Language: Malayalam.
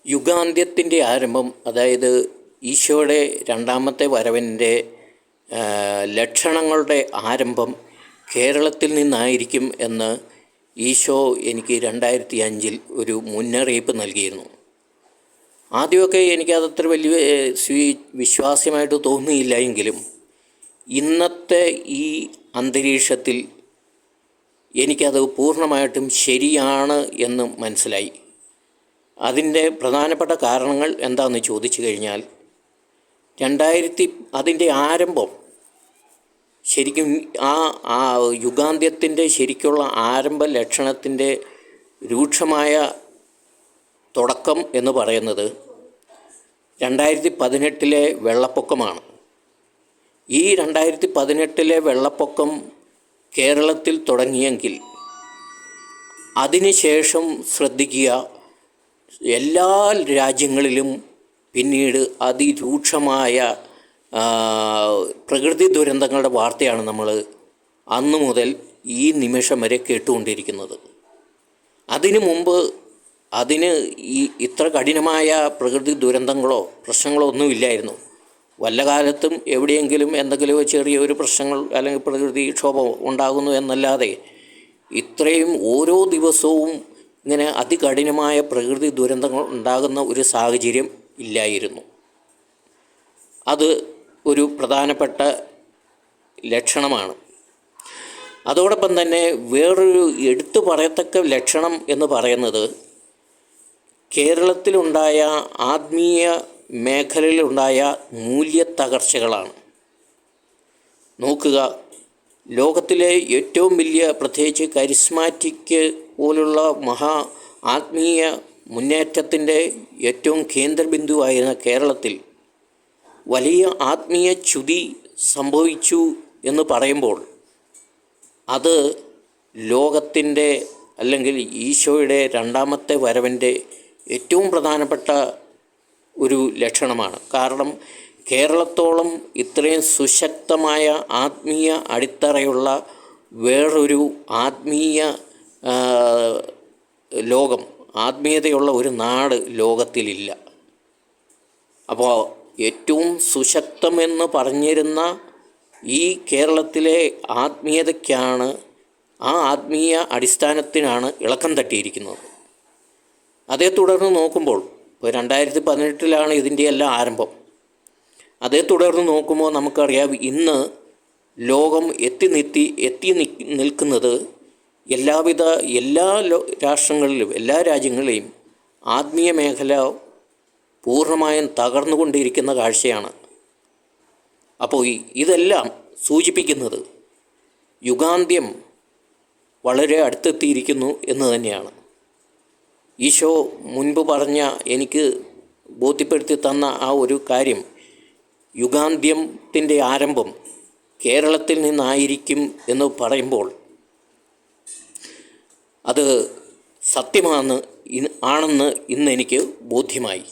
യുഗാന്ത്യത്തിൻ്റെ ആരംഭം, അതായത് ഈശോയുടെ രണ്ടാമത്തെ വരവിൻ്റെ ലക്ഷണങ്ങളുടെ ആരംഭം കേരളത്തിൽ നിന്നായിരിക്കും എന്ന് ഈശോ എനിക്ക് 2005 ഒരു മുന്നറിയിപ്പ് നൽകിയിരുന്നു. ആദ്യമൊക്കെ എനിക്കതത്ര വലിയ വിശ്വാസ്യമായിട്ട് തോന്നിയില്ല എങ്കിലും ഇന്നത്തെ ഈ അന്തരീക്ഷത്തിൽ എനിക്കത് പൂർണ്ണമായിട്ടും ശരിയാണ് എന്ന് മനസ്സിലായി. അതിൻ്റെ പ്രധാനപ്പെട്ട കാരണങ്ങൾ എന്താണെന്ന് ചോദിച്ചു കഴിഞ്ഞാൽ, അതിൻ്റെ ആരംഭം ശരിക്കും ആ യുഗാന്ത്യത്തിൻ്റെ ശരിക്കുള്ള ആരംഭ ലക്ഷണത്തിൻ്റെ രൂക്ഷമായ തുടക്കം എന്ന് പറയുന്നത് 2018 വെള്ളപ്പൊക്കമാണ്. ഈ 2018 വെള്ളപ്പൊക്കം കേരളത്തിൽ തുടങ്ങിയെങ്കിൽ അതിനുശേഷം ശ്രദ്ധിക്കുക, എല്ലാ രാജ്യങ്ങളിലും പിന്നീട് അതിരൂക്ഷമായ പ്രകൃതി ദുരന്തങ്ങളുടെ വാർത്തയാണ് നമ്മൾ അന്നു മുതൽ ഈ നിമിഷം വരെ കേട്ടുകൊണ്ടിരിക്കുന്നത്. അതിനു മുമ്പ് ഇത്ര കഠിനമായ പ്രകൃതി ദുരന്തങ്ങളോ പ്രശ്നങ്ങളോ ഒന്നുമില്ലായിരുന്നു. വല്ല കാലത്തും എവിടെയെങ്കിലും എന്തെങ്കിലും ചെറിയൊരു പ്രശ്നങ്ങൾ അല്ലെങ്കിൽ പ്രകൃതിക്ഷോഭം ഉണ്ടാകുന്നു എന്നല്ലാതെ ഇത്രയും ഓരോ ദിവസവും ഇങ്ങനെ അതികഠിനമായ പ്രകൃതി ദുരന്തങ്ങൾ ഉണ്ടാകുന്ന ഒരു സാഹചര്യം ഇല്ലായിരുന്നു. അത് ഒരു പ്രധാനപ്പെട്ട ലക്ഷണമാണ്. അതോടൊപ്പം തന്നെ വേറൊരു എടുത്തു പറയത്തക്ക ലക്ഷണം എന്ന് പറയുന്നത് കേരളത്തിലുണ്ടായ ആത്മീയ മേഖലയിലുണ്ടായ മൂല്യത്തകർച്ചകളാണ്. നോക്കുക, ലോകത്തിലെ ഏറ്റവും വലിയ, പ്രത്യേകിച്ച് കരിസ്മാറ്റിക് പോലുള്ള മഹാ ആത്മീയ മുന്നേറ്റത്തിൻ്റെ ഏറ്റവും കേന്ദ്രബിന്ദുവായിരുന്ന കേരളത്തിൽ വലിയ ആത്മീയ ച്യുതി സംഭവിച്ചു എന്ന് പറയുമ്പോൾ അത് ലോകത്തിൻ്റെ അല്ലെങ്കിൽ ഈശോയുടെ രണ്ടാമത്തെ വരവിൻ്റെ ഏറ്റവും പ്രധാനപ്പെട്ട ഒരു ലക്ഷണമാണ്. കാരണം കേരളത്തോളം ഇത്രയും സുശക്തമായ ആത്മീയ അടിത്തറയുള്ള വേറൊരു ആത്മീയ ലോകം, ആത്മീയതയുള്ള ഒരു നാട് ലോകത്തിലില്ല. അപ്പോൾ ഏറ്റവും സുശക്തമെന്ന് പറഞ്ഞിരുന്ന ഈ കേരളത്തിലെ ആത്മീയതയ്ക്കാണ്, ആ ആത്മീയ അടിസ്ഥാനത്തിനാണ് ഇളക്കം തട്ടിയിരിക്കുന്നത്. അതേ തുടർന്ന് നോക്കുമ്പോൾ, ഇപ്പോൾ 2018 ഇതിൻ്റെ എല്ലാം ആരംഭം. അതേ തുടർന്ന് നോക്കുമ്പോൾ നമുക്കറിയാം, ഇന്ന് ലോകം എത്തി നിൽക്കുന്നത് എല്ലാ രാഷ്ട്രങ്ങളിലും എല്ലാ രാജ്യങ്ങളിലെയും ആത്മീയ മേഖല പൂർണ്ണമായും തകർന്നുകൊണ്ടിരിക്കുന്ന കാഴ്ചയാണ്. അപ്പോൾ ഇതെല്ലാം സൂചിപ്പിക്കുന്നത് യുഗാന്ത്യം വളരെ അടുത്തെത്തിയിരിക്കുന്നു എന്ന് തന്നെയാണ്. ഈശോ മുൻപ് പറഞ്ഞ, എനിക്ക് ബോധ്യപ്പെടുത്തി തന്ന ആ ഒരു കാര്യം, യുഗാന്ത്യത്തിൻ്റെ ആരംഭം കേരളത്തിൽ നിന്നായിരിക്കും എന്ന് പറയുമ്പോൾ അത് സത്യമാണെന്ന് ഇന്നെനിക്ക് ബോധ്യമായി.